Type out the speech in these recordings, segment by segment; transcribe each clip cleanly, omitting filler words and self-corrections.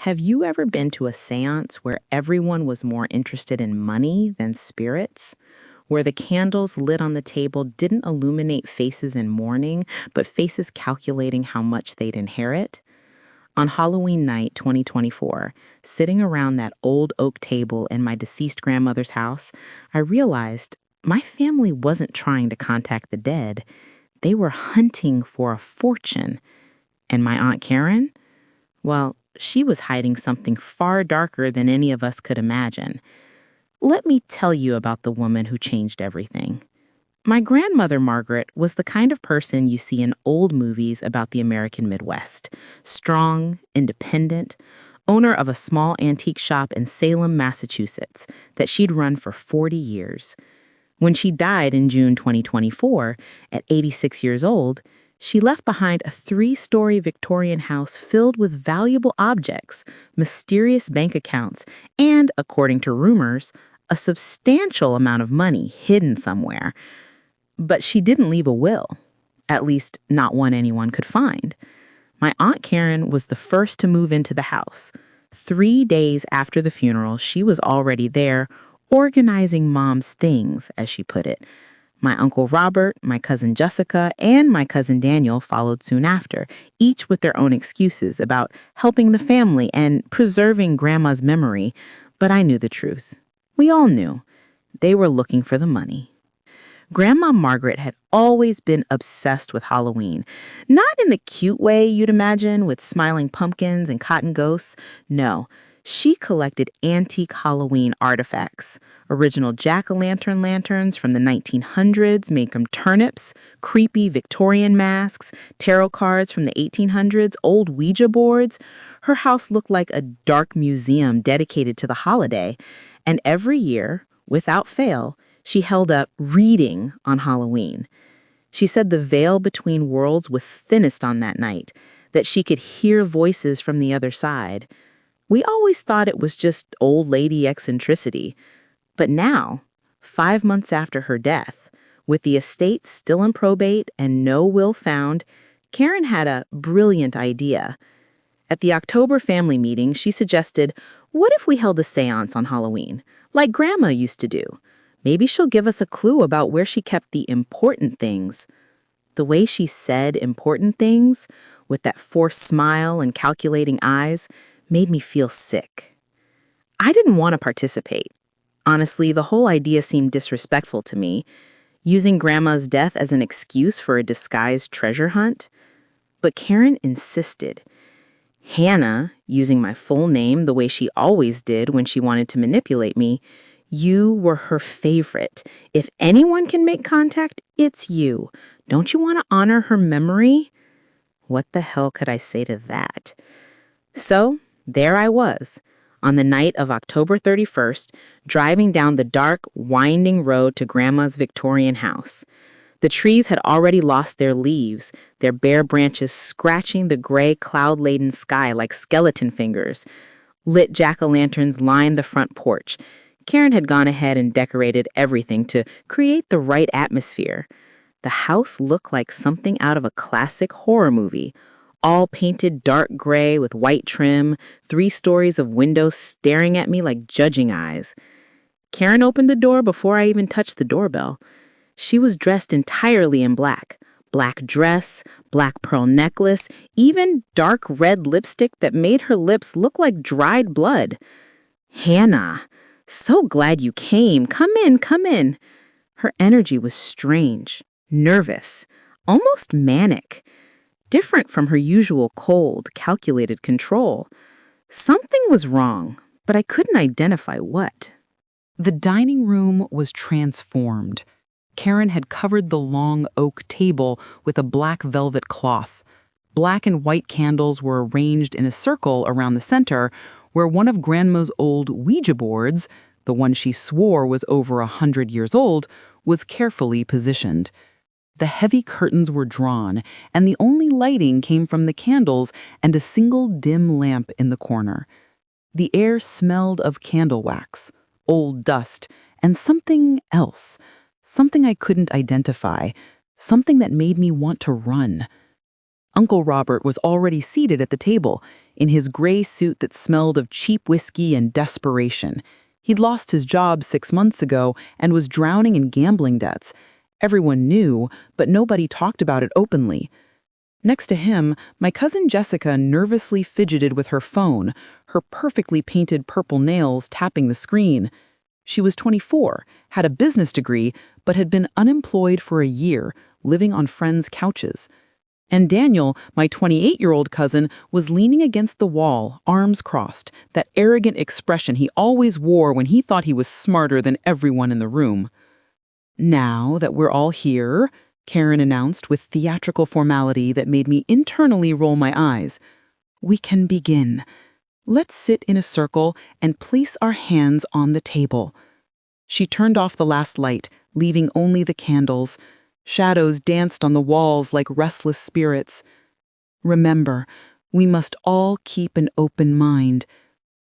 Have you ever been to a seance where everyone was more interested in money than spirits? Where the candles lit on the table didn't illuminate faces in mourning, but faces calculating how much they'd inherit? On Halloween night 2024, sitting around that old oak table in my deceased grandmother's house, I realized my family wasn't trying to contact the dead. They were hunting for a fortune. And my Aunt Karen? Well, she was hiding something far darker than any of us could imagine. Let me tell you about the woman who changed everything. My grandmother, Margaret, was the kind of person you see in old movies about the American Midwest. Strong, independent, owner of a small antique shop in Salem, Massachusetts, that she'd run for 40 years. When she died in June 2024, at 86 years old, she left behind a 3-story Victorian house filled with valuable objects, mysterious bank accounts, and, according to rumors, a substantial amount of money hidden somewhere. But she didn't leave a will, at least not one anyone could find. My Aunt Karen was the first to move into the house. 3 days after the funeral, she was already there, organizing Mom's things, as she put it. My Uncle Robert, my cousin Jessica, and my cousin Daniel followed soon after, each with their own excuses about helping the family and preserving Grandma's memory. But I knew the truth. We all knew. They were looking for the money. Grandma Margaret had always been obsessed with Halloween. Not in the cute way you'd imagine, with smiling pumpkins and cotton ghosts. No, she collected antique Halloween artifacts. Original jack-o'-lantern lanterns from the 1900s made from turnips, creepy Victorian masks, tarot cards from the 1800s, old Ouija boards. Her house looked like a dark museum dedicated to the holiday. And every year, without fail, she held up reading on Halloween. She said the veil between worlds was thinnest on that night, that she could hear voices from the other side. We always thought it was just old lady eccentricity. But now, 5 months after her death, with the estate still in probate and no will found, Karen had a brilliant idea. At the October family meeting, she suggested, what if we held a seance on Halloween, like Grandma used to do? Maybe she'll give us a clue about where she kept the important things. The way she said important things, with that forced smile and calculating eyes, made me feel sick. I didn't want to participate. Honestly, the whole idea seemed disrespectful to me, using Grandma's death as an excuse for a disguised treasure hunt. But Karen insisted. Hannah, using my full name the way she always did when she wanted to manipulate me, you were her favorite. If anyone can make contact, it's you. Don't you want to honor her memory? What the hell could I say to that? So, there I was, on the night of October 31st, driving down the dark, winding road to Grandma's Victorian house. The trees had already lost their leaves, their bare branches scratching the gray, cloud-laden sky like skeleton fingers. Lit jack-o'-lanterns lined the front porch. Karen had gone ahead and decorated everything to create the right atmosphere. The house looked like something out of a classic horror movie, all painted dark gray with white trim, 3 stories of windows staring at me like judging eyes. Karen opened the door before I even touched the doorbell. She was dressed entirely in black. Black dress, black pearl necklace, even dark red lipstick that made her lips look like dried blood. Hannah, so glad you came. Come in, come in. Her energy was strange, nervous, almost manic. Different from her usual cold, calculated control. Something was wrong, but I couldn't identify what. The dining room was transformed. Karen had covered the long oak table with a black velvet cloth. Black and white candles were arranged in a circle around the center, where one of Grandma's old Ouija boards, the one she swore was over 100 years old, was carefully positioned. The heavy curtains were drawn, and the only lighting came from the candles and a single dim lamp in the corner. The air smelled of candle wax, old dust, and something else, something I couldn't identify, something that made me want to run. Uncle Robert was already seated at the table, in his gray suit that smelled of cheap whiskey and desperation. He'd lost his job 6 months ago and was drowning in gambling debts. Everyone knew, but nobody talked about it openly. Next to him, my cousin Jessica nervously fidgeted with her phone, her perfectly painted purple nails tapping the screen. She was 24, had a business degree, but had been unemployed for a year, living on friends' couches. And Daniel, my 28-year-old cousin, was leaning against the wall, arms crossed, that arrogant expression he always wore when he thought he was smarter than everyone in the room. "Now that we're all here," Karen announced with theatrical formality that made me internally roll my eyes, "we can begin. Let's sit in a circle and place our hands on the table." She turned off the last light, leaving only the candles. Shadows danced on the walls like restless spirits. "Remember, we must all keep an open mind.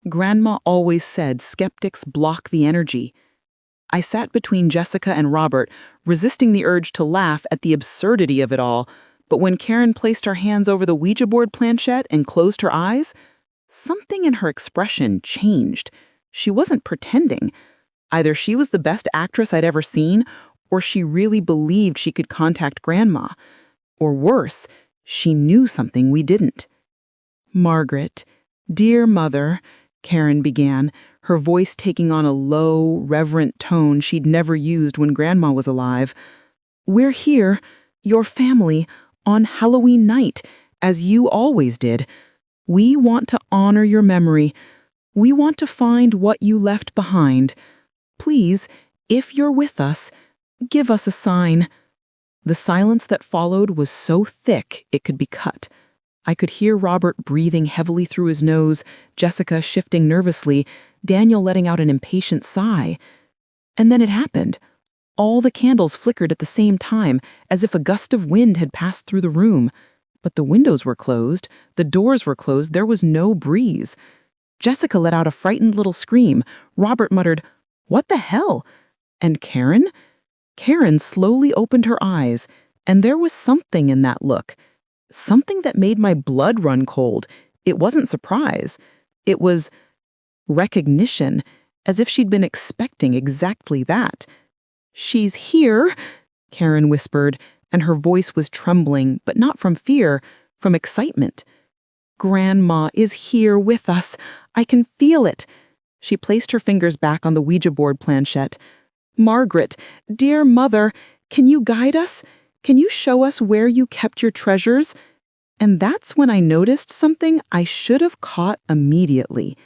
Grandma always said skeptics block the energy." I sat between Jessica and Robert, resisting the urge to laugh at the absurdity of it all, but when Karen placed her hands over the Ouija board planchette and closed her eyes, something in her expression changed. She wasn't pretending. Either she was the best actress I'd ever seen, or she really believed she could contact Grandma. Or worse, she knew something we didn't. "Margaret, dear mother," Karen began, her voice taking on a low, reverent tone she'd never used when Grandma was alive. "We're here, your family, on Halloween night, as you always did. We want to honor your memory. We want to find what you left behind. Please, if you're with us, give us a sign." The silence that followed was so thick it could be cut. I could hear Robert breathing heavily through his nose, Jessica shifting nervously, Daniel letting out an impatient sigh. And then it happened. All the candles flickered at the same time, as if a gust of wind had passed through the room. But the windows were closed, the doors were closed, there was no breeze. Jessica let out a frightened little scream. Robert muttered, "What the hell?" And Karen? Karen slowly opened her eyes, and there was something in that look. Something that made my blood run cold. It wasn't surprise. It was recognition, as if she'd been expecting exactly that. "She's here," Karen whispered, and her voice was trembling, but not from fear, from excitement. "Grandma is here with us. I can feel it." She placed her fingers back on the Ouija board planchette. "Margaret, dear mother, can you guide us? Can you show us where you kept your treasures?" And that's when I noticed something I should have caught immediately.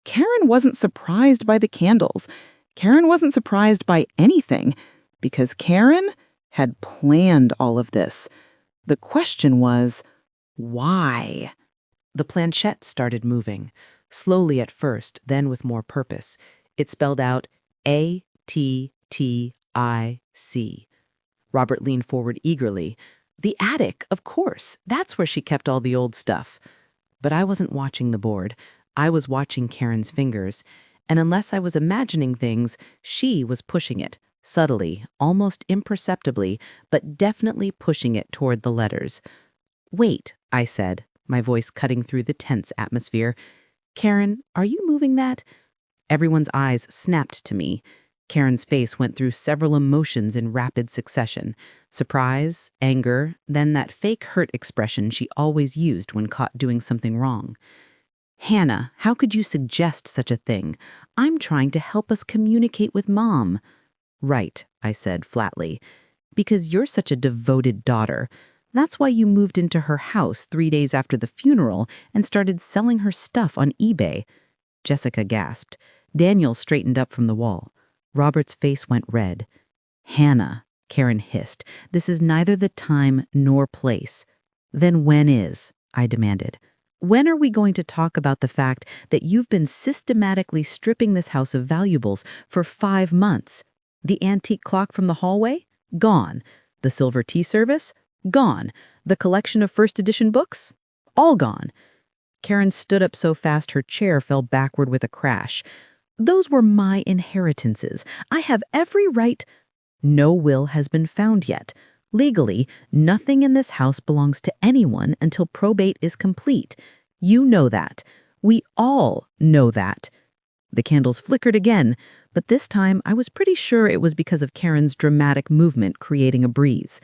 Karen wasn't surprised by the candles. Karen wasn't surprised by anything, because Karen had planned all of this. The question was, why? The planchette started moving, slowly at first, then with more purpose. It spelled out ATTIC. Robert leaned forward eagerly. The attic, of course. That's where she kept all the old stuff. But I wasn't watching the board. I was watching Karen's fingers. And unless I was imagining things, she was pushing it, subtly, almost imperceptibly, but definitely pushing it toward the letters. "Wait," I said, my voice cutting through the tense atmosphere. "Karen, are you moving that?" Everyone's eyes snapped to me. Karen's face went through several emotions in rapid succession. Surprise, anger, then that fake hurt expression she always used when caught doing something wrong. "Hannah, how could you suggest such a thing? I'm trying to help us communicate with Mom." "Right," I said flatly. "Because you're such a devoted daughter. That's why you moved into her house 3 days after the funeral and started selling her stuff on eBay." Jessica gasped. Daniel straightened up from the wall. Robert's face went red. "Hannah," Karen hissed, "this is neither the time nor place." "Then when is?" I demanded. "When are we going to talk about the fact that you've been systematically stripping this house of valuables for 5 months? The antique clock from the hallway? Gone. The silver tea service? Gone. The collection of first edition books? All gone." Karen stood up so fast her chair fell backward with a crash. "Those were my inheritances. I have every right—" "No will has been found yet. Legally, nothing in this house belongs to anyone until probate is complete. You know that. We all know that. The candles flickered again, but this time I was pretty sure it was because of Karen's dramatic movement creating a breeze.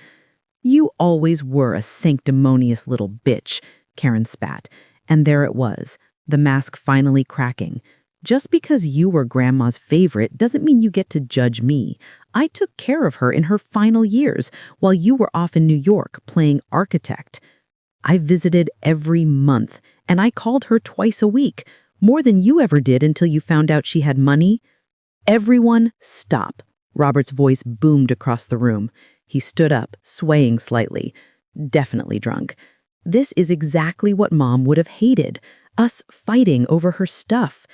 You always were a sanctimonious little bitch, Karen spat, and there it was, the mask finally cracking. Just because you were Grandma's favorite doesn't mean you get to judge me. I took care of her in her final years while you were off in New York playing architect. I visited every month, and I called her twice a week, more than you ever did until you found out she had money. Everyone, stop. Robert's voice boomed across the room. He stood up, swaying slightly. Definitely drunk. This is exactly what Mom would have hated, us fighting over her stuff.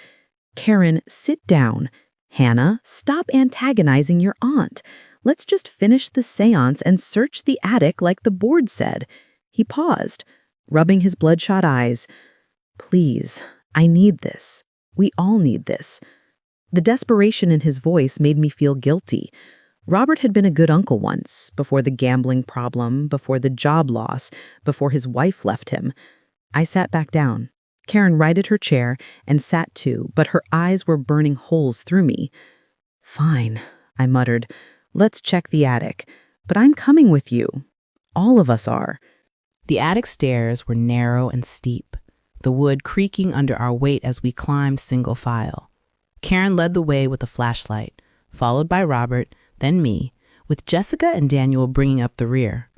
Karen, sit down. Hannah, stop antagonizing your aunt. Let's just finish the séance and search the attic like the board said. He paused, rubbing his bloodshot eyes. Please, I need this. We all need this. The desperation in his voice made me feel guilty. Robert had been a good uncle once, before the gambling problem, before the job loss, before his wife left him. I sat back down. Karen righted her chair and sat too, but her eyes were burning holes through me. Fine, I muttered. Let's check the attic. But I'm coming with you. All of us are. The attic stairs were narrow and steep, the wood creaking under our weight as we climbed single file. Karen led the way with a flashlight, followed by Robert, then me, with Jessica and Daniel bringing up the rear.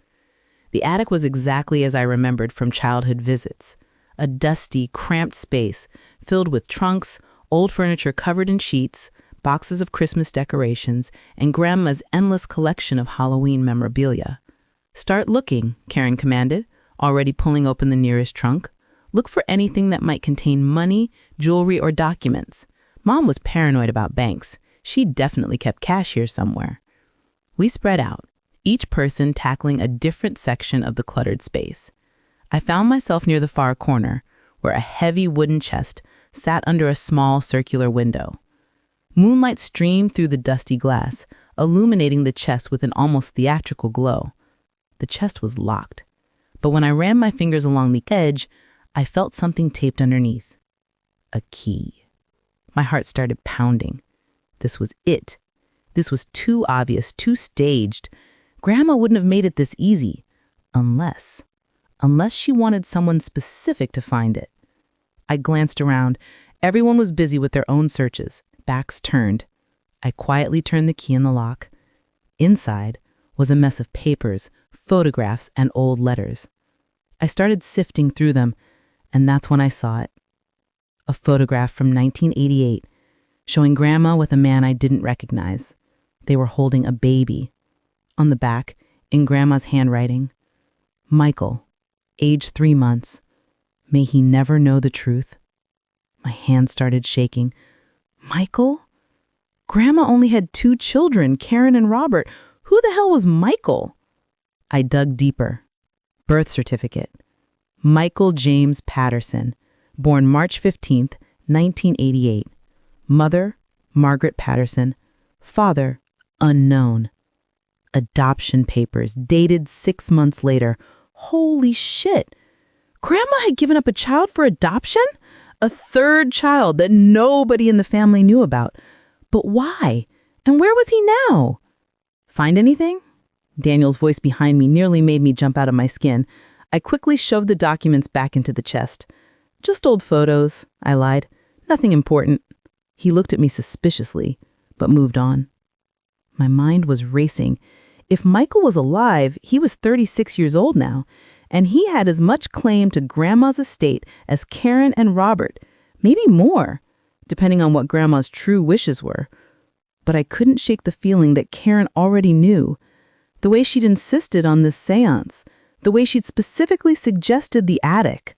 The attic was exactly as I remembered from childhood visits. A dusty, cramped space filled with trunks, old furniture covered in sheets, boxes of Christmas decorations, and Grandma's endless collection of Halloween memorabilia. Start looking, Karen commanded, already pulling open the nearest trunk. Look for anything that might contain money, jewelry, or documents. Mom was paranoid about banks. She definitely kept cash here somewhere. We spread out, each person tackling a different section of the cluttered space. I found myself near the far corner, where a heavy wooden chest sat under a small circular window. Moonlight streamed through the dusty glass, illuminating the chest with an almost theatrical glow. The chest was locked, but when I ran my fingers along the edge, I felt something taped underneath. A key. My heart started pounding. This was it. This was too obvious, too staged. Grandma wouldn't have made it this easy, unless she wanted someone specific to find it. I glanced around. Everyone was busy with their own searches, backs turned. I quietly turned the key in the lock. Inside was a mess of papers, photographs, and old letters. I started sifting through them, and that's when I saw it. A photograph from 1988, showing Grandma with a man I didn't recognize. They were holding a baby. On the back, in Grandma's handwriting, Michael, age 3 months. May he never know the truth. My hand started shaking. Michael? Grandma only had 2 children, Karen and Robert. Who the hell was Michael? I dug deeper. Birth certificate. Michael James Patterson, born March 15th, 1988. Mother, Margaret Patterson. Father, unknown. Adoption papers, dated 6 months later. Holy shit! Grandma had given up a child for adoption? A 3rd child that nobody in the family knew about. But why? And where was he now? Find anything? Daniel's voice behind me nearly made me jump out of my skin. I quickly shoved the documents back into the chest. Just old photos, I lied. Nothing important. He looked at me suspiciously, but moved on. My mind was racing. If Michael was alive, he was 36 years old now, and he had as much claim to Grandma's estate as Karen and Robert, maybe more, depending on what Grandma's true wishes were. But I couldn't shake the feeling that Karen already knew. The way she'd insisted on this séance, the way she'd specifically suggested the attic.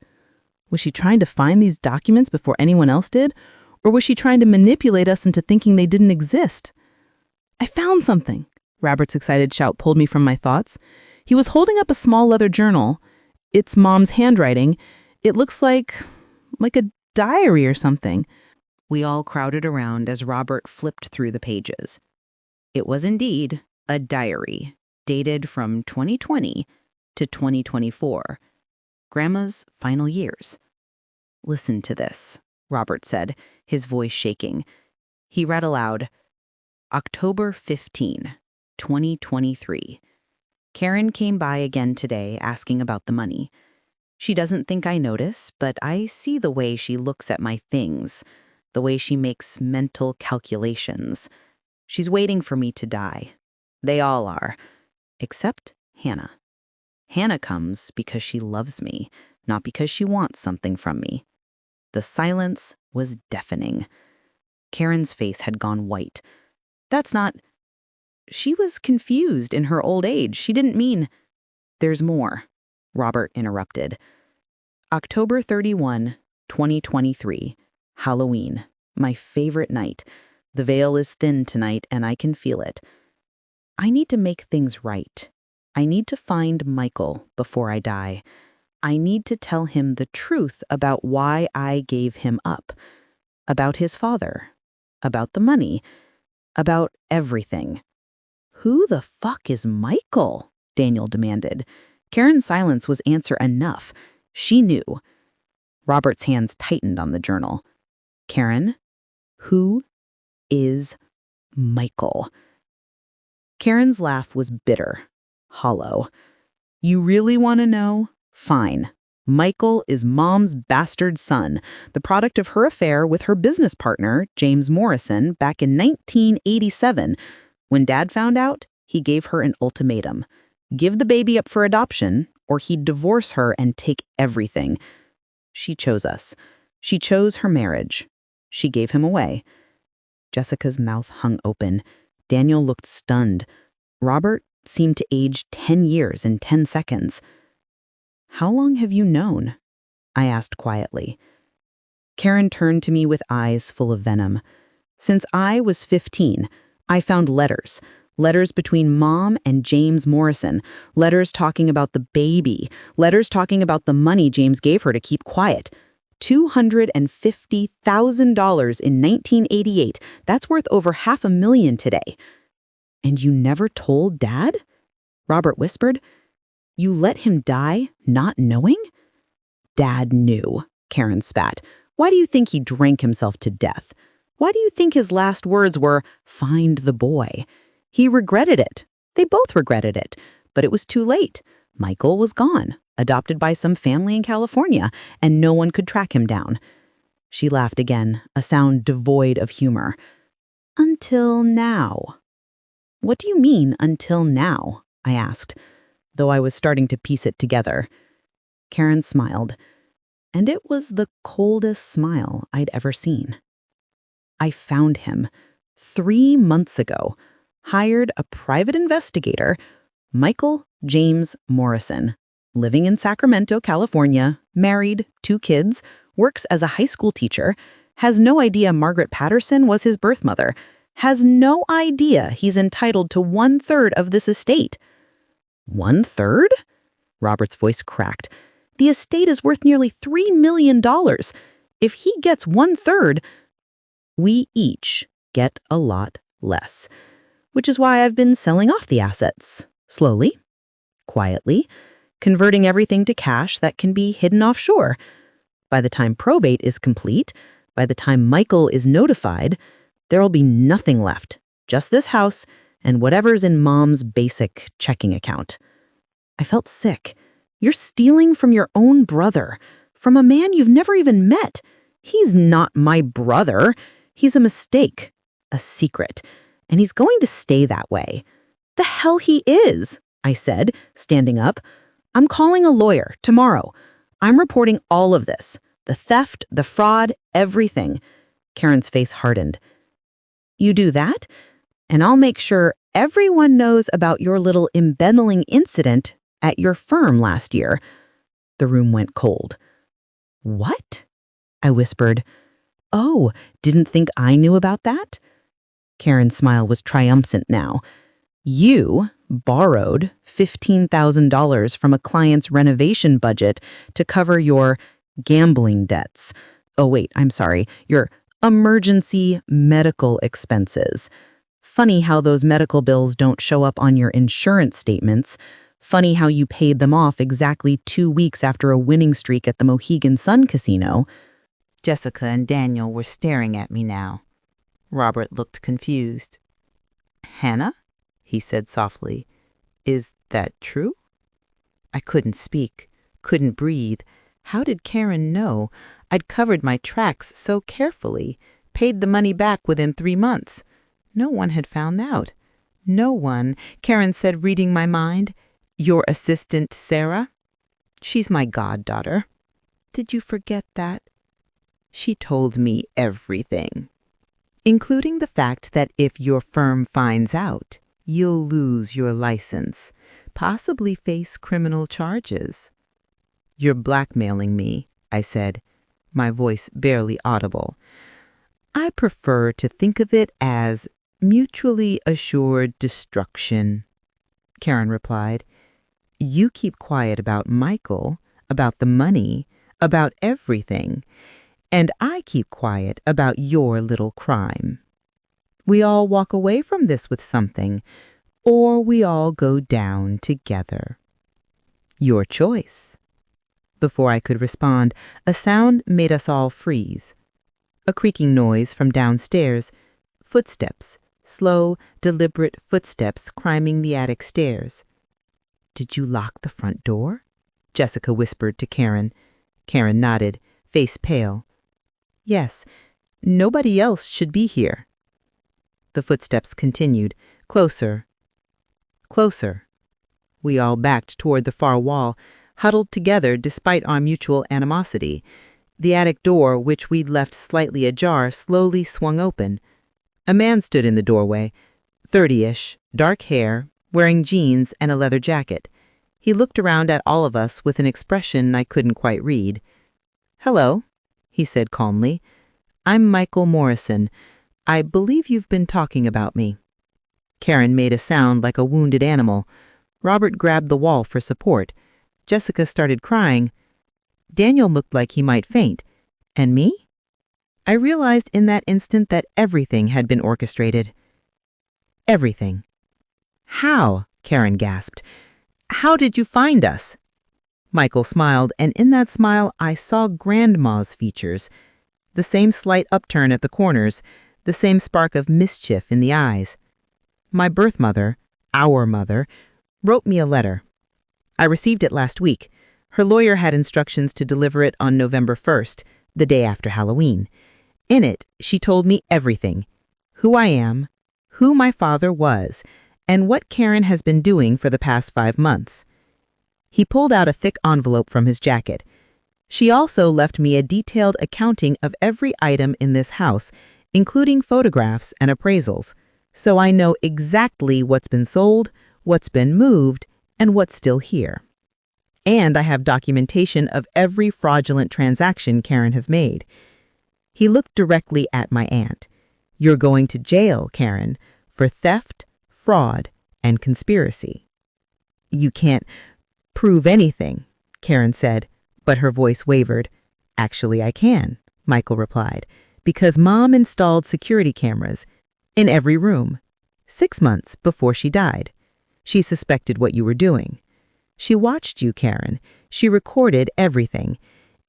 Was she trying to find these documents before anyone else did? Or was she trying to manipulate us into thinking they didn't exist? I found something. Robert's excited shout pulled me from my thoughts. He was holding up a small leather journal. It's Mom's handwriting. It looks like a diary or something. We all crowded around as Robert flipped through the pages. It was indeed a diary. dated from 2020 to 2024. Grandma's final years. Listen to this, Robert said, his voice shaking. He read aloud, October 15, 2023. Karen came by again today asking about the money. She doesn't think I notice, but I see the way she looks at my things, the way she makes mental calculations. She's waiting for me to die. They all are, except Hannah. Hannah comes because she loves me, not because she wants something from me. The silence was deafening. Karen's face had gone white. That's not... She was confused in her old age. She didn't mean... There's more, Robert interrupted. October 31, 2023, Halloween, my favorite night. The veil is thin tonight and I can feel it. I need to make things right. I need to find Michael before I die. I need to tell him the truth about why I gave him up, about his father, about the money, about everything. Who the fuck is Michael? Daniel demanded. Karen's silence was answer enough. She knew. Robert's hands tightened on the journal. Karen, who is Michael? Karen's laugh was bitter, hollow. You really want to know? Fine. Michael is Mom's bastard son, the product of her affair with her business partner, James Morrison, back in 1987. When Dad found out, he gave her an ultimatum. Give the baby up for adoption, or he'd divorce her and take everything. She chose us. She chose her marriage. She gave him away. Jessica's mouth hung open. Daniel looked stunned. Robert seemed to age 10 years in 10 seconds. How long have you known? I asked quietly. Karen turned to me with eyes full of venom. Since I was 15, I found letters. Letters between Mom and James Morrison. Letters talking about the baby. Letters talking about the money James gave her to keep quiet. $250,000 in 1988. That's worth over $500,000 today. And you never told Dad? Robert whispered. You let him die, not knowing? Dad knew, Karen spat. Why do you think he drank himself to death? Why do you think his last words were, find the boy? He regretted it. They both regretted it. But it was too late. Michael was gone, adopted by some family in California, and no one could track him down. She laughed again, a sound devoid of humor. Until now. What do you mean, until now? I asked, though I was starting to piece it together. Karen smiled, and it was the coldest smile I'd ever seen. I found him 3 months ago, hired a private investigator, Michael James Morrison, living in Sacramento, California, married, 2 kids, works as a high school teacher, has no idea Margaret Patterson was his birth mother, has no idea he's entitled to 1/3 of this estate. 1/3? Robert's voice cracked. The estate is worth nearly $3 million. If he gets 1/3, we each get a lot less. Which is why I've been selling off the assets. Slowly, quietly, converting everything to cash that can be hidden offshore. By the time probate is complete, by the time Michael is notified, there'll be nothing left. Just this house and whatever's in Mom's basic checking account. I felt sick. You're stealing from your own brother, from a man you've never even met. He's not my brother. He's a mistake, a secret, and he's going to stay that way. The hell he is, I said, standing up. I'm calling a lawyer tomorrow. I'm reporting all of this, the theft, the fraud, everything. Karen's face hardened. You do that, and I'll make sure everyone knows about your little embezzling incident at your firm last year. The room went cold. What? I whispered. Oh, didn't think I knew about that? Karen's smile was triumphant now. You borrowed $15,000 from a client's renovation budget to cover your gambling debts. Oh, wait, I'm sorry. Your emergency medical expenses. Funny how those medical bills don't show up on your insurance statements. Funny how you paid them off exactly 2 weeks after a winning streak at the Mohegan Sun Casino. Jessica and Daniel were staring at me now. Robert looked confused. "Hannah?" he said softly. "Is that true?" I couldn't speak, couldn't breathe. How did Karen know? I'd covered my tracks so carefully, paid the money back within 3 months. No one had found out. No one, Karen said, reading my mind. "Your assistant, Sarah? She's my goddaughter. Did you forget that? She told me everything, including the fact that if your firm finds out, you'll lose your license, possibly face criminal charges." "You're blackmailing me," I said, my voice barely audible. "I prefer to think of it as mutually assured destruction," Karen replied. "You keep quiet about Michael, about the money, about everything, and I keep quiet about your little crime. We all walk away from this with something, or we all go down together. Your choice." Before I could respond, a sound made us all freeze. A creaking noise from downstairs, footsteps, slow, deliberate footsteps climbing the attic stairs. "Did you lock the front door?" Jessica whispered to Karen. Karen nodded, face pale. "Yes, nobody else should be here." The footsteps continued, closer, closer. We all backed toward the far wall, huddled together despite our mutual animosity. The attic door, which we'd left slightly ajar, slowly swung open. A man stood in the doorway, 30-ish, dark hair, wearing jeans and a leather jacket. He looked around at all of us with an expression I couldn't quite read. "Hello," he said calmly. "I'm Michael Morrison. I believe you've been talking about me." Karen made a sound like a wounded animal. Robert grabbed the wall for support. Jessica started crying. Daniel looked like he might faint. And me? I realized in that instant that everything had been orchestrated. Everything. "How?" Karen gasped. "How did you find us?" Michael smiled, and in that smile I saw Grandma's features. The same slight upturn at the corners, the same spark of mischief in the eyes. "My birth mother, our mother, wrote me a letter. I received it last week. Her lawyer had instructions to deliver it on November 1st, the day after Halloween. In it, she told me everything. Who I am, who my father was, and what Karen has been doing for the past 5 months. He pulled out a thick envelope from his jacket. She also left me a detailed accounting of every item in this house, including photographs and appraisals, so I know exactly what's been sold, what's been moved, and what's still here. And I have documentation of every fraudulent transaction Karen has made." He looked directly at my aunt. "You're going to jail, Karen, for theft, fraud, and conspiracy." "You can't prove anything," Karen said, but her voice wavered. "Actually, I can," Michael replied, "because Mom installed security cameras in every room 6 months before she died. She suspected what you were doing. She watched you, Karen. She recorded everything.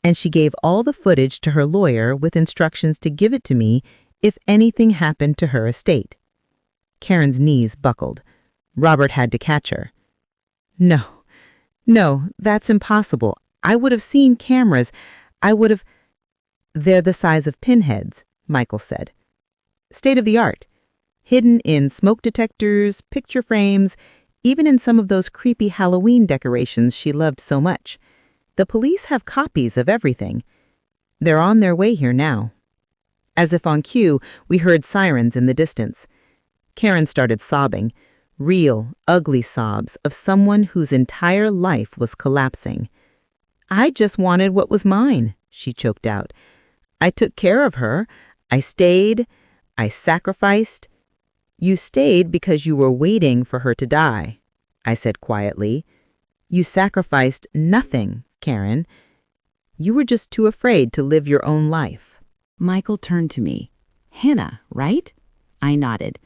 And she gave all the footage to her lawyer with instructions to give it to me if anything happened to her estate." Karen's knees buckled. Robert had to catch her. No, that's impossible. I would have seen cameras. I would have—" "They're the size of pinheads," Michael said. "State of the art. Hidden in smoke detectors, picture frames, even in some of those creepy Halloween decorations she loved so much. The police have copies of everything. They're on their way here now." As if on cue, we heard sirens in the distance. Karen started sobbing, real, ugly sobs of someone whose entire life was collapsing. "I just wanted what was mine," she choked out. "I took care of her. I stayed. I sacrificed." "You stayed because you were waiting for her to die," I said quietly. "You sacrificed nothing, Karen. You were just too afraid to live your own life." Michael turned to me. "Hannah, right?" I nodded.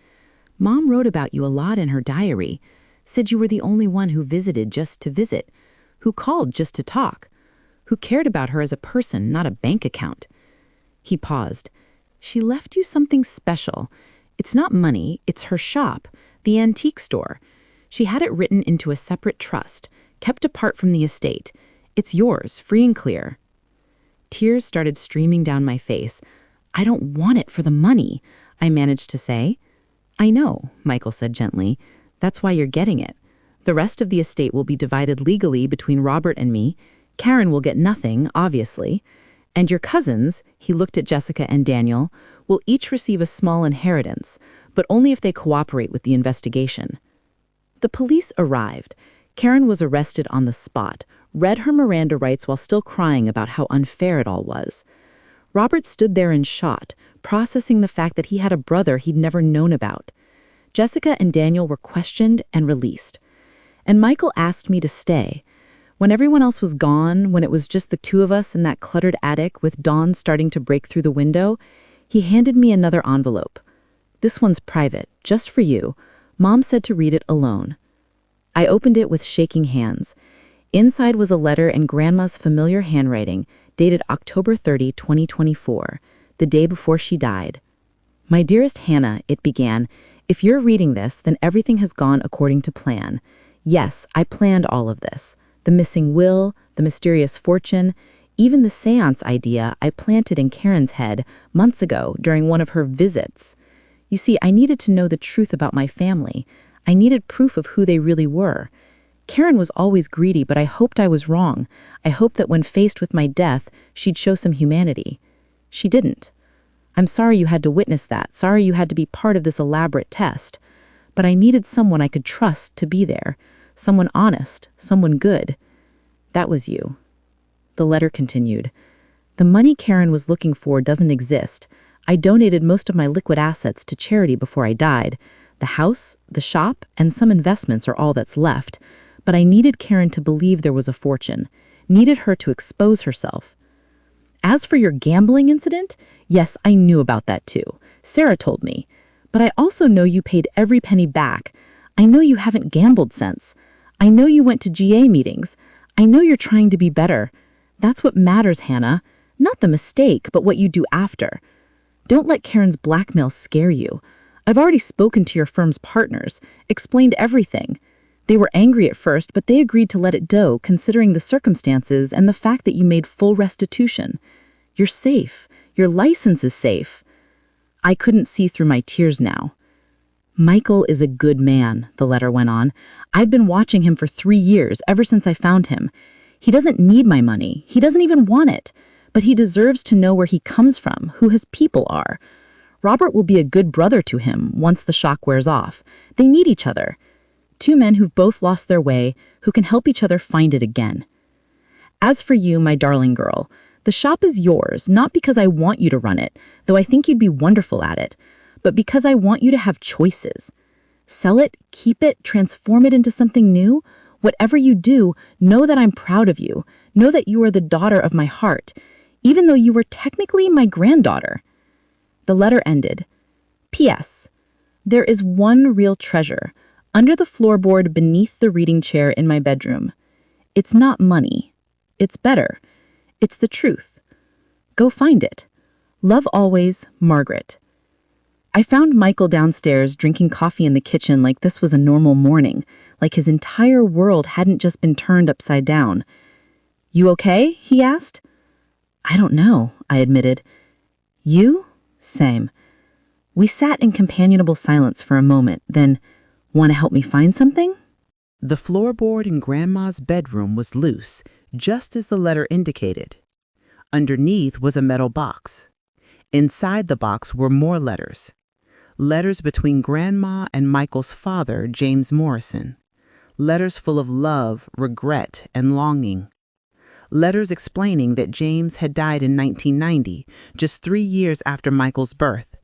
Mom wrote about you a lot in her diary, said you were the only one who visited just to visit, who called just to talk, who cared about her as a person, not a bank account. He paused. She left you something special. It's not money, it's her shop, the antique store. She had it written into a separate trust, kept apart from the estate. It's yours, free and clear. Tears started streaming down my face. I don't want it for the money, I managed to say. I know, Michael said gently. That's why you're getting it. The rest of the estate will be divided legally between Robert and me. Karen will get nothing, obviously. And your cousins, he looked at Jessica and Daniel, will each receive a small inheritance, but only if they cooperate with the investigation. The police arrived. Karen was arrested on the spot, read her Miranda rights while still crying about how unfair it all was. Robert stood there in shock, processing the fact that he had a brother he'd never known about. Jessica and Daniel were questioned and released. And Michael asked me to stay. When everyone else was gone, when it was just the two of us in that cluttered attic with dawn starting to break through the window, he handed me another envelope. This one's private, just for you. Mom said to read it alone. I opened it with shaking hands. Inside was a letter in Grandma's familiar handwriting, dated October 30, 2024, the day before she died. My dearest Hannah, it began, if you're reading this, then everything has gone according to plan. Yes, I planned all of this. The missing will, the mysterious fortune, even the séance idea I planted in Karen's head months ago during one of her visits. You see, I needed to know the truth about my family. I needed proof of who they really were. Karen was always greedy, but I hoped I was wrong. I hoped that when faced with my death, she'd show some humanity. She didn't. I'm sorry you had to witness that, sorry you had to be part of this elaborate test. But I needed someone I could trust to be there, someone honest, someone good. That was you. The letter continued. The money Karen was looking for doesn't exist. I donated most of my liquid assets to charity before I died. The house, the shop, and some investments are all that's left. But I needed Karen to believe there was a fortune, needed her to expose herself. As for your gambling incident, yes, I knew about that too. Sarah told me. But I also know you paid every penny back. I know you haven't gambled since. I know you went to GA meetings. I know you're trying to be better. That's what matters, Hannah. Not the mistake, but what you do after. Don't let Karen's blackmail scare you. I've already spoken to your firm's partners, explained everything. They were angry at first, but they agreed to let it go, considering the circumstances and the fact that you made full restitution. You're safe. Your license is safe. I couldn't see through my tears now. Michael is a good man, the letter went on. I've been watching him for 3 years, ever since I found him. He doesn't need my money. He doesn't even want it. But he deserves to know where he comes from, who his people are. Robert will be a good brother to him once the shock wears off. They need each other. 2 men who've both lost their way, who can help each other find it again. As for you, my darling girl, the shop is yours, not because I want you to run it, though I think you'd be wonderful at it, but because I want you to have choices. Sell it, keep it, transform it into something new. Whatever you do, know that I'm proud of you. Know that you are the daughter of my heart, even though you were technically my granddaughter. The letter ended. P.S. There is one real treasure, under the floorboard beneath the reading chair in my bedroom. It's not money. It's better. It's the truth. Go find it. Love always, Margaret. I found Michael downstairs drinking coffee in the kitchen like this was a normal morning, like his entire world hadn't just been turned upside down. You okay? He asked. I don't know, I admitted. You? Same. We sat in companionable silence for a moment, then, want to help me find something? The floorboard in Grandma's bedroom was loose, just as the letter indicated. Underneath was a metal box. Inside the box were more letters. Letters between Grandma and Michael's father, James Morrison. Letters full of love, regret, and longing. Letters explaining that James had died in 1990, just 3 years after Michael's birth.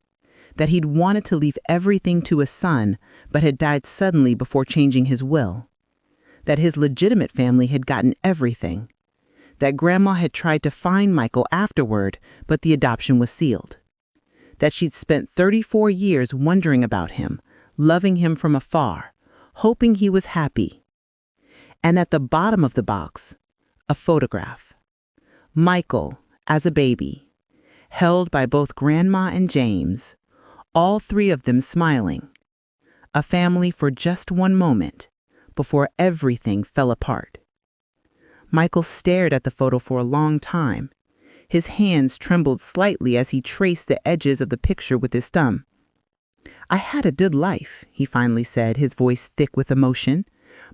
That he'd wanted to leave everything to his son, but had died suddenly before changing his will. That his legitimate family had gotten everything. That Grandma had tried to find Michael afterward, but the adoption was sealed. That she'd spent 34 years wondering about him, loving him from afar, hoping he was happy. And at the bottom of the box, a photograph. Michael, as a baby, held by both Grandma and James, all three of them smiling. A family for just one moment before everything fell apart. Michael stared at the photo for a long time. His hands trembled slightly as he traced the edges of the picture with his thumb. "I had a good life," he finally said, his voice thick with emotion.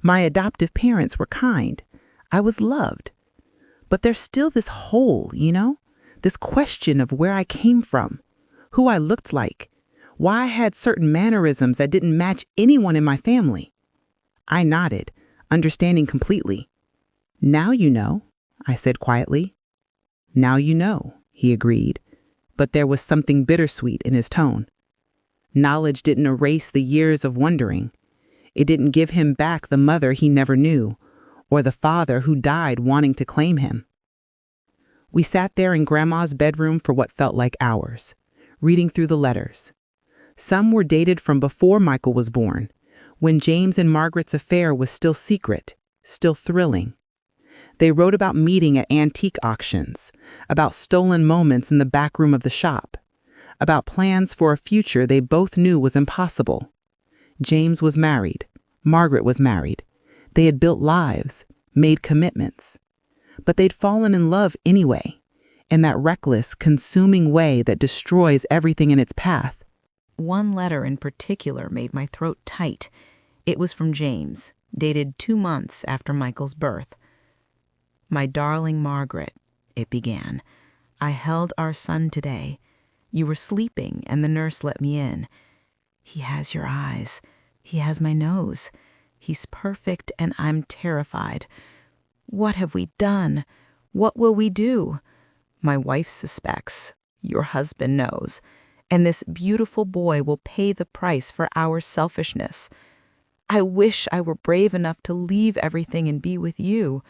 "My adoptive parents were kind. I was loved. But there's still this hole, this question of where I came from, who I looked like, why I had certain mannerisms that didn't match anyone in my family." I nodded, understanding completely. "Now you know," I said quietly. "Now you know," he agreed, but there was something bittersweet in his tone. Knowledge didn't erase the years of wondering. It didn't give him back the mother he never knew, or the father who died wanting to claim him. We sat there in Grandma's bedroom for what felt like hours, reading through the letters. Some were dated from before Michael was born, when James and Margaret's affair was still secret, still thrilling. They wrote about meeting at antique auctions, about stolen moments in the back room of the shop, about plans for a future they both knew was impossible. James was married. Margaret was married. They had built lives, made commitments. But they'd fallen in love anyway, in that reckless, consuming way that destroys everything in its path. One letter in particular made my throat tight. It was from James, dated 2 months after Michael's birth. "My darling Margaret," it began, "I held our son today. You were sleeping and the nurse let me in. He has your eyes. He has my nose. He's perfect and I'm terrified. What have we done? What will we do? My wife suspects. Your husband knows. And this beautiful boy will pay the price for our selfishness. I wish I were brave enough to leave everything and be with you.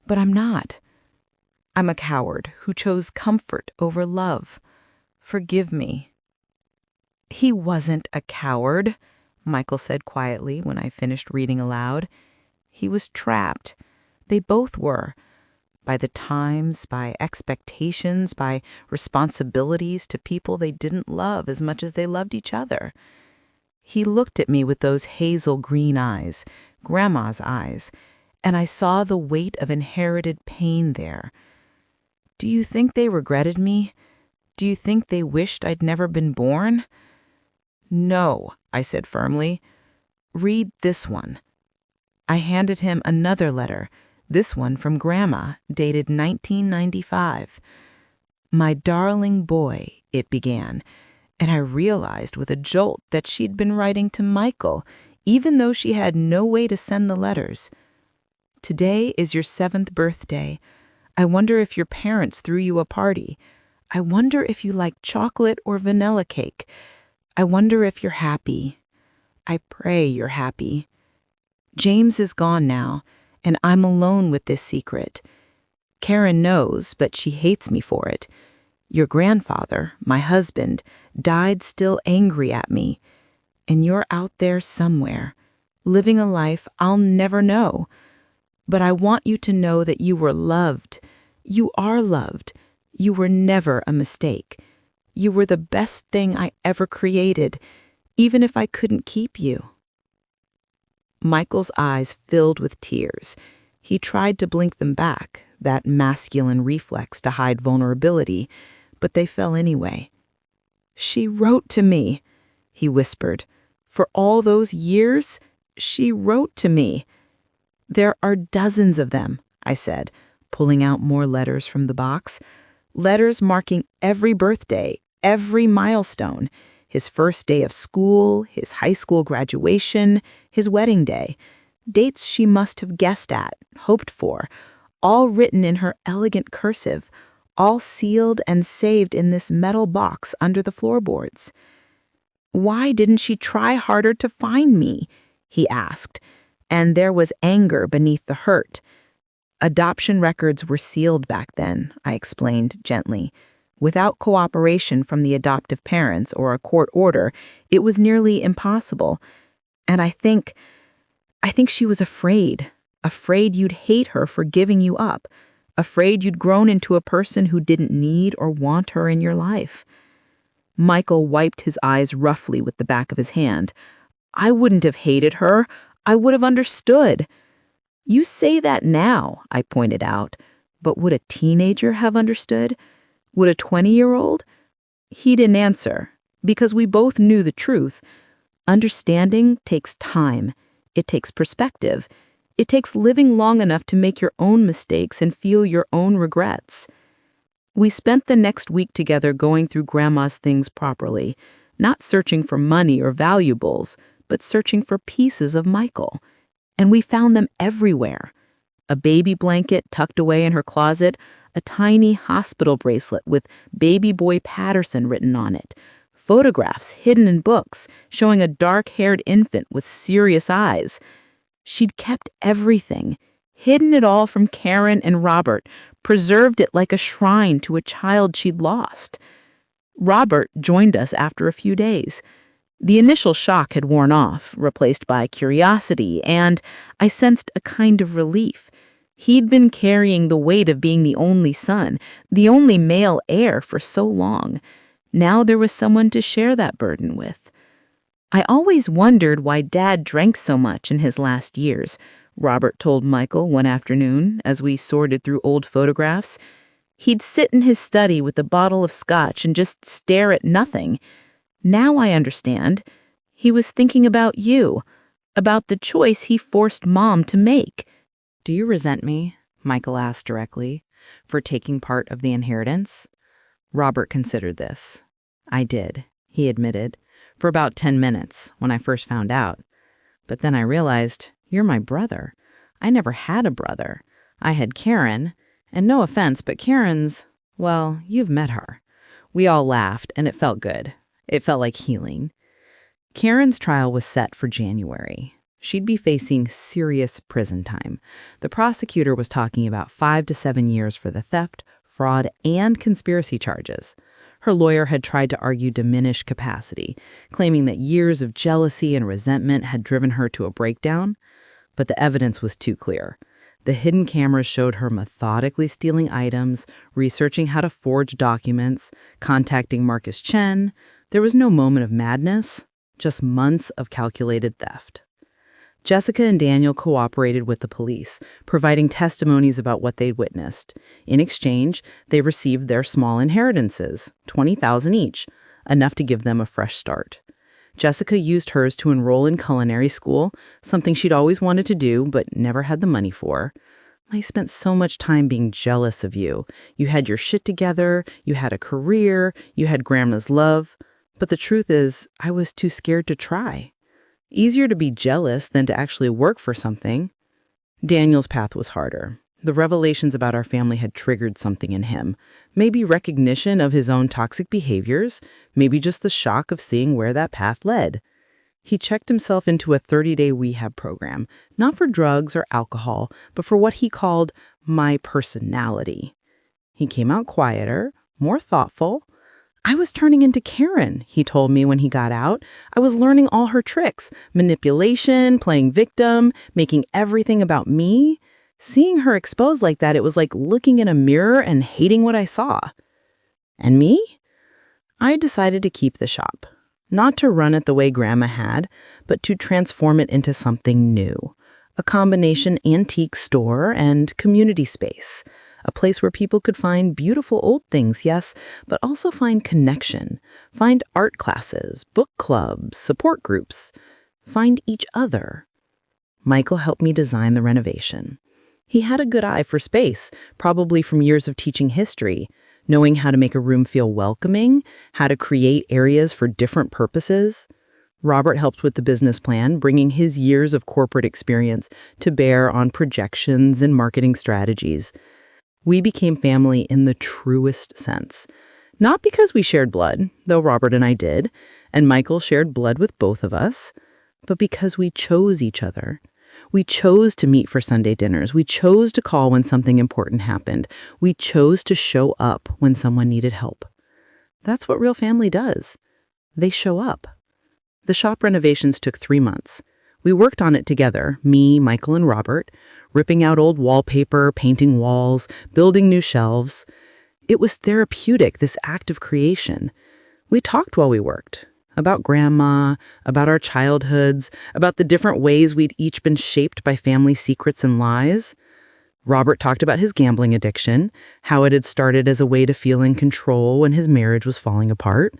But I'm not. I'm a coward who chose comfort over love. Forgive me." "He wasn't a coward," Michael said quietly when I finished reading aloud. "He was trapped. They both were. By the times, by expectations, by responsibilities to people they didn't love as much as they loved each other." He looked at me with those hazel green eyes, Grandma's eyes, and I saw the weight of inherited pain there. "Do you think they regretted me? Do you think they wished I'd never been born?" "No," I said firmly. "Read this one." I handed him another letter, this one from Grandma, dated 1995. "My darling boy," it began, and I realized with a jolt that she'd been writing to Michael, even though she had no way to send the letters. "Today is your 7th birthday. I wonder if your parents threw you a party. I wonder if you like chocolate or vanilla cake. I wonder if you're happy. I pray you're happy. James is gone now, and I'm alone with this secret. Karen knows, but she hates me for it. Your grandfather, my husband, died still angry at me. And you're out there somewhere, living a life I'll never know. But I want you to know that you were loved. You are loved. You were never a mistake. You were the best thing I ever created, even if I couldn't keep you." Michael's eyes filled with tears. He tried to blink them back, that masculine reflex to hide vulnerability, but they fell anyway. "She wrote to me," he whispered. "For all those years, she wrote to me." "There are dozens of them," I said, pulling out more letters from the box. Letters marking every birthday, every milestone, his first day of school, his high school graduation, his wedding day. Dates she must have guessed at, hoped for, all written in her elegant cursive, all sealed and saved in this metal box under the floorboards. "Why didn't she try harder to find me?" he asked, and there was anger beneath the hurt. "Adoption records were sealed back then," I explained gently. Without cooperation from the adoptive parents or a court order, it was nearly impossible. And I think she was afraid you'd hate her for giving you up, afraid you'd grown into a person who didn't need or want her in your life. Michael wiped his eyes roughly with the back of his hand. I wouldn't have hated her. I would have understood. You say that now, I pointed out, but would a teenager have understood? Would a 20-year-old? He didn't answer, because we both knew the truth. Understanding takes time. It takes perspective. It takes living long enough to make your own mistakes and feel your own regrets. We spent the next week together going through Grandma's things properly, not searching for money or valuables, but searching for pieces of Michael. And we found them everywhere. A baby blanket tucked away in her closet, a tiny hospital bracelet with Baby Boy Patterson written on it, photographs hidden in books showing a dark-haired infant with serious eyes. She'd kept everything, hidden it all from Karen and Robert, preserved it like a shrine to a child she'd lost. Robert joined us after a few days. The initial shock had worn off, replaced by curiosity, and I sensed a kind of relief. He'd been carrying the weight of being the only son, the only male heir for so long. Now there was someone to share that burden with. I always wondered why Dad drank so much in his last years, Robert told Michael one afternoon as we sorted through old photographs. He'd sit in his study with a bottle of scotch and just stare at nothing. Now I understand. He was thinking about you, about the choice he forced Mom to make. Do you resent me, Michael asked directly, for taking part of the inheritance? Robert considered this. I did, he admitted, for about 10 minutes when I first found out. But then I realized, you're my brother. I never had a brother. I had Karen, and no offense, but Karen's, well, you've met her. We all laughed, and it felt good. It felt like healing. Karen's trial was set for January. She'd be facing serious prison time. The prosecutor was talking about 5 to 7 years for the theft, fraud, and conspiracy charges. Her lawyer had tried to argue diminished capacity, claiming that years of jealousy and resentment had driven her to a breakdown. But the evidence was too clear. The hidden cameras showed her methodically stealing items, researching how to forge documents, contacting Marcus Chen. There was no moment of madness, just months of calculated theft. Jessica and Daniel cooperated with the police, providing testimonies about what they'd witnessed. In exchange, they received their small inheritances, $20,000 each, enough to give them a fresh start. Jessica used hers to enroll in culinary school, something she'd always wanted to do but never had the money for. I spent so much time being jealous of you. You had your shit together, you had a career, you had Grandma's love. But the truth is, I was too scared to try. Easier to be jealous than to actually work for something. Daniel's path was harder. The revelations about our family had triggered something in him. Maybe recognition of his own toxic behaviors, maybe just the shock of seeing where that path led. He checked himself into a 30-day rehab program, not for drugs or alcohol, but for what he called my personality. He came out quieter, more thoughtful. I was turning into Karen, he told me when he got out. I was learning all her tricks, manipulation, playing victim, making everything about me. Seeing her exposed like that, it was like looking in a mirror and hating what I saw. And me? I decided to keep the shop. Not to run it the way Grandma had, but to transform it into something new. A combination antique store and community space. A place where people could find beautiful old things, yes, but also find connection, find art classes, book clubs, support groups, find each other. Michael helped me design the renovation. He had a good eye for space, probably from years of teaching history, knowing how to make a room feel welcoming, how to create areas for different purposes. Robert helped with the business plan, bringing his years of corporate experience to bear on projections and marketing strategies. We became family in the truest sense. Not because we shared blood, though Robert and I did, and Michael shared blood with both of us, but because we chose each other. We chose to meet for Sunday dinners. We chose to call when something important happened. We chose to show up when someone needed help. That's what real family does. They show up. The shop renovations took 3 months. We worked on it together, me, Michael, and Robert, ripping out old wallpaper, painting walls, building new shelves. It was therapeutic, this act of creation. We talked while we worked. About Grandma, about our childhoods, about the different ways we'd each been shaped by family secrets and lies. Robert talked about his gambling addiction, how it had started as a way to feel in control when his marriage was falling apart.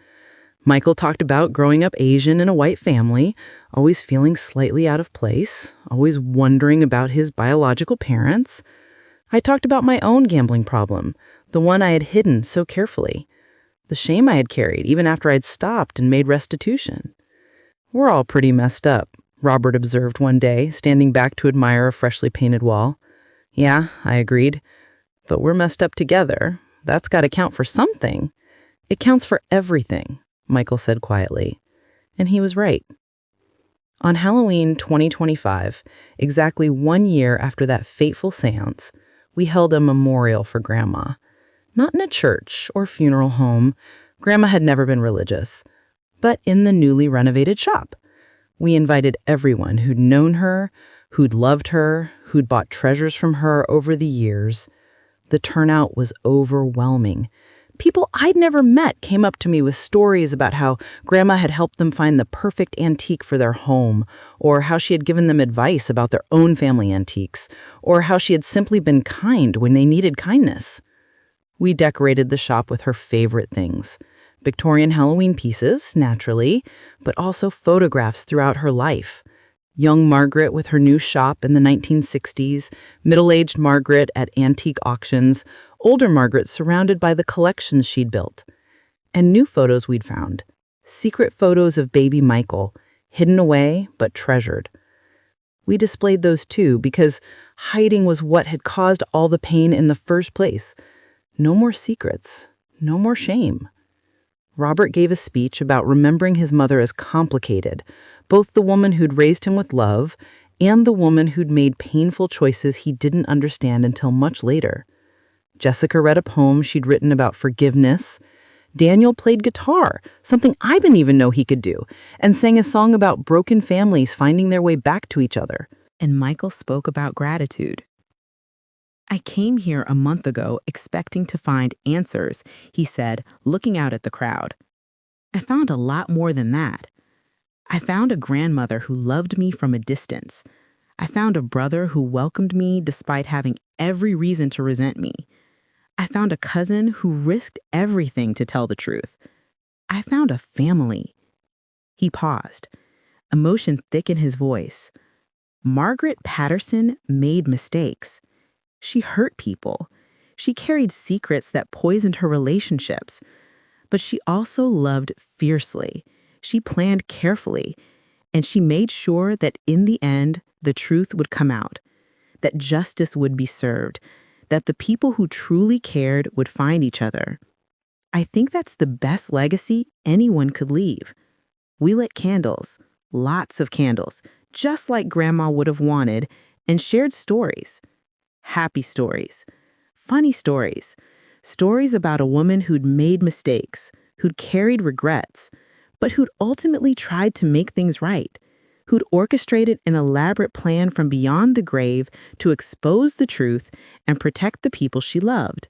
Michael talked about growing up Asian in a white family, always feeling slightly out of place, always wondering about his biological parents. I talked about my own gambling problem, the one I had hidden so carefully. The shame I had carried, even after I'd stopped and made restitution. "We're all pretty messed up," Robert observed one day, standing back to admire a freshly painted wall. "Yeah," I agreed. "But we're messed up together. That's got to count for something." "It counts for everything," Michael said quietly. And he was right. On Halloween 2025, exactly 1 year after that fateful séance, we held a memorial for Grandma. Not in a church or funeral home. Grandma had never been religious. But in the newly renovated shop. We invited everyone who'd known her, who'd loved her, who'd bought treasures from her over the years. The turnout was overwhelming. People I'd never met came up to me with stories about how Grandma had helped them find the perfect antique for their home, or how she had given them advice about their own family antiques, or how she had simply been kind when they needed kindness. We decorated the shop with her favorite things. Victorian Halloween pieces, naturally, but also photographs throughout her life. Young Margaret with her new shop in the 1960s, middle-aged Margaret at antique auctions, older Margaret surrounded by the collections she'd built. And new photos we'd found. Secret photos of baby Michael, hidden away but treasured. We displayed those too because hiding was what had caused all the pain in the first place. No more secrets, no more shame. Robert gave a speech about remembering his mother as complicated, both the woman who'd raised him with love and the woman who'd made painful choices he didn't understand until much later. Jessica read a poem she'd written about forgiveness. Daniel played guitar, something I didn't even know he could do, and sang a song about broken families finding their way back to each other. And Michael spoke about gratitude. "I came here a month ago expecting to find answers," he said, looking out at the crowd. "I found a lot more than that. I found a grandmother who loved me from a distance. I found a brother who welcomed me despite having every reason to resent me. I found a cousin who risked everything to tell the truth. I found a family." He paused, emotion thick in his voice. Margaret Patterson made mistakes. She hurt people. She carried secrets that poisoned her relationships. But she also loved fiercely. She planned carefully. And she made sure that in the end, the truth would come out, that justice would be served, that the people who truly cared would find each other. I think that's the best legacy anyone could leave. We lit candles, lots of candles, just like Grandma would have wanted, and shared stories. Happy stories, funny stories, stories about a woman who'd made mistakes, who'd carried regrets, but who'd ultimately tried to make things right, who'd orchestrated an elaborate plan from beyond the grave to expose the truth and protect the people she loved.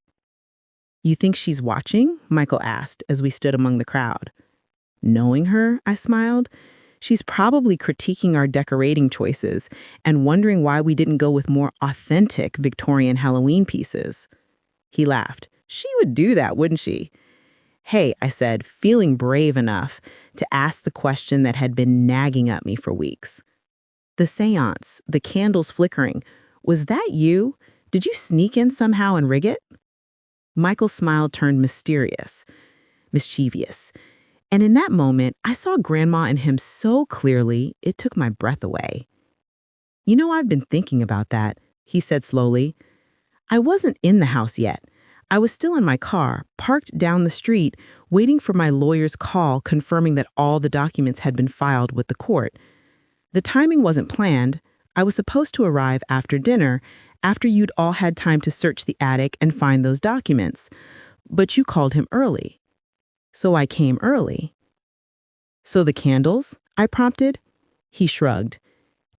"You think she's watching?" Michael asked as we stood among the crowd. "Knowing her," I smiled, "she's probably critiquing our decorating choices and wondering why we didn't go with more authentic Victorian Halloween pieces." He laughed. "She would do that, wouldn't she?" "Hey," I said, feeling brave enough to ask the question that had been nagging at me for weeks. "The séance, the candles flickering, was that you? Did you sneak in somehow and rig it?" Michael's smile turned mysterious, mischievous. And in that moment, I saw Grandma in him so clearly, it took my breath away. "You know, I've been thinking about that," he said slowly. "I wasn't in the house yet. I was still in my car, parked down the street, waiting for my lawyer's call confirming that all the documents had been filed with the court. The timing wasn't planned. I was supposed to arrive after dinner, after you'd all had time to search the attic and find those documents. But you called him early. So I came early. So the candles? I prompted. He shrugged.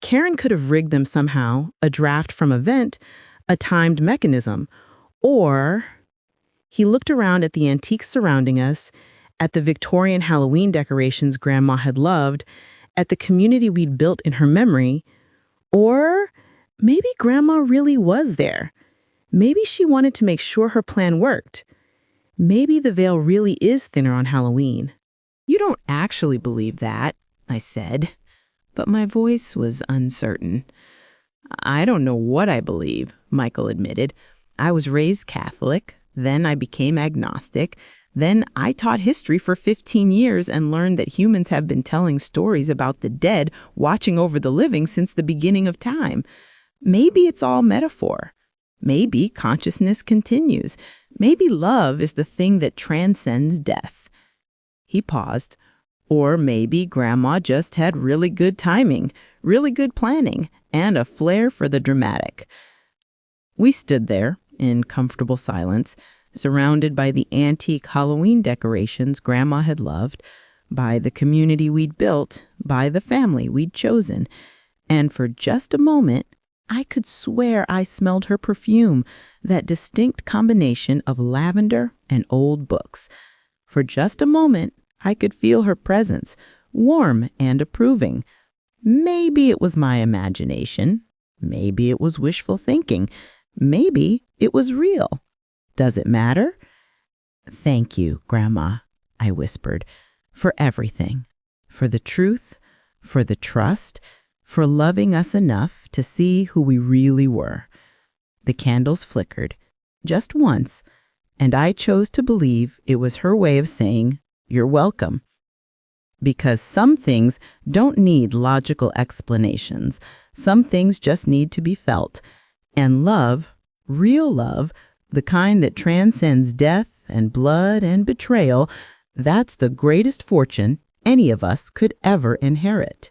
Karen could have rigged them somehow, a draft from a vent, a timed mechanism, or... He looked around at the antiques surrounding us, at the Victorian Halloween decorations Grandma had loved, at the community we'd built in her memory. Or maybe Grandma really was there. Maybe she wanted to make sure her plan worked. Maybe the veil really is thinner on Halloween. You don't actually believe that, I said, but my voice was uncertain. I don't know what I believe, Michael admitted. I was raised Catholic, then I became agnostic, then I taught history for 15 years and learned that humans have been telling stories about the dead watching over the living since the beginning of time. Maybe it's all metaphor. Maybe consciousness continues. Maybe love is the thing that transcends death. He paused. Or maybe Grandma just had really good timing, really good planning, and a flair for the dramatic. We stood there in comfortable silence, surrounded by the antique Halloween decorations Grandma had loved, by the community we'd built, by the family we'd chosen. And for just a moment, I could swear I smelled her perfume, that distinct combination of lavender and old books. For just a moment, I could feel her presence, warm and approving. Maybe it was my imagination. Maybe it was wishful thinking. Maybe it was real. Does it matter? Thank you, Grandma, I whispered, for everything. For the truth, for the trust, for loving us enough to see who we really were. The candles flickered, just once, and I chose to believe it was her way of saying, "You're welcome." Because some things don't need logical explanations. Some things just need to be felt. And love, real love, the kind that transcends death and blood and betrayal, that's the greatest fortune any of us could ever inherit.